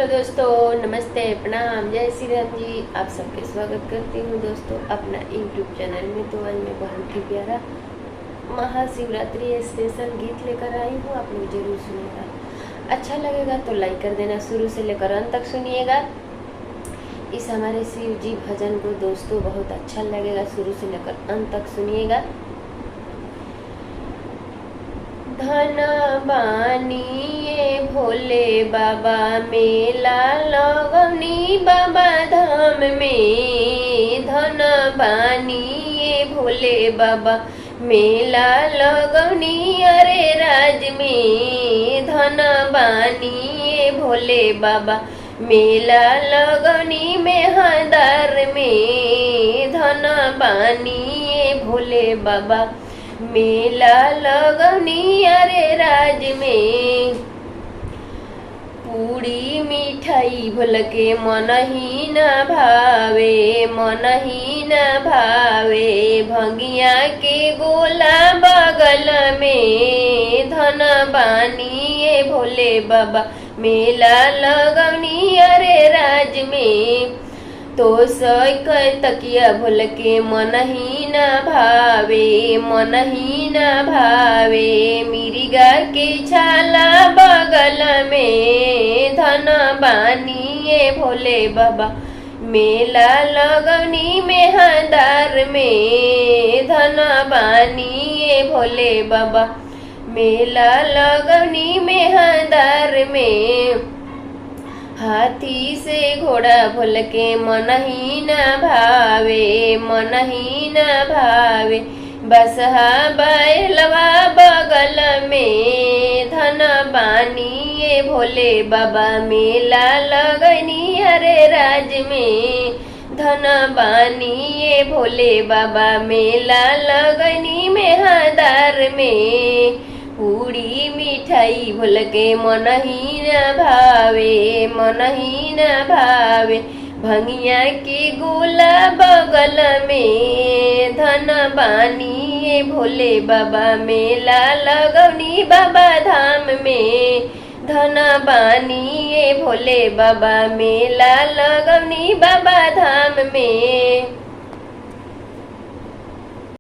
Hello दोस्तों, नमस्ते, प्रणाम, जय श्री राम जी। आप सबके स्वागत करती हूँ दोस्तों अपना यूट्यूब चैनल में। तो आज मैं बहुत ही प्यारा महाशिवरात्रि स्पेशल गीत लेकर आई हूँ। आप लोग जरूर सुनिएगा, अच्छा लगेगा तो लाइक कर देना। शुरू से लेकर अंत तक सुनिएगा। इस हमारे शिव जी भजन को दोस्तों बहुत अच्छा लगेगा, शुरू से लेकर अंत तक सुनिएगा। धन बानिए भोले बाबा मेला लगनी बाबा धाम में। धन बानिए भोले बाबा मेला लगनी अरे राज में। धन बानिए भोले बाबा मेला लगनी मेहदार में। धन बानिए भोले बाबा मेला लगनी अरे राज में। पूरी मिठाई भोल के मन ही न भावे, मन ही न भावे। भंगिया के गोला बगल में। धन बानिए भोले बाबा मेला लगनी अरे राज में। तो सैक तकिया भोल के मन ही न भावे, मन ही न भावे। मिर्गा के छाला बगल में। धन बानिए भोले बाबा मेला लगनी मेहदार में। धन बानिए भोले बाबा मेला लगनी मेहदार में। हाथी से घोड़ा भोल के मन ही न भावे, मन ही न भावे। बसहा बैलवा बगल में। धन बानिए भोले बाबा मेला लगनी हरे राज में। धन बानिए भोले बाबा मेला लगनी मेहदार में। पूरी मिठाई भोल के मन ही न भावे, मन ही न भावे। भंगिया के गोला बगल में। धन बानिए भोले बाबा मेला लगनी बाबा धाम में। धन बानिए भोले बाबा मेला लगनी बाबा धाम में।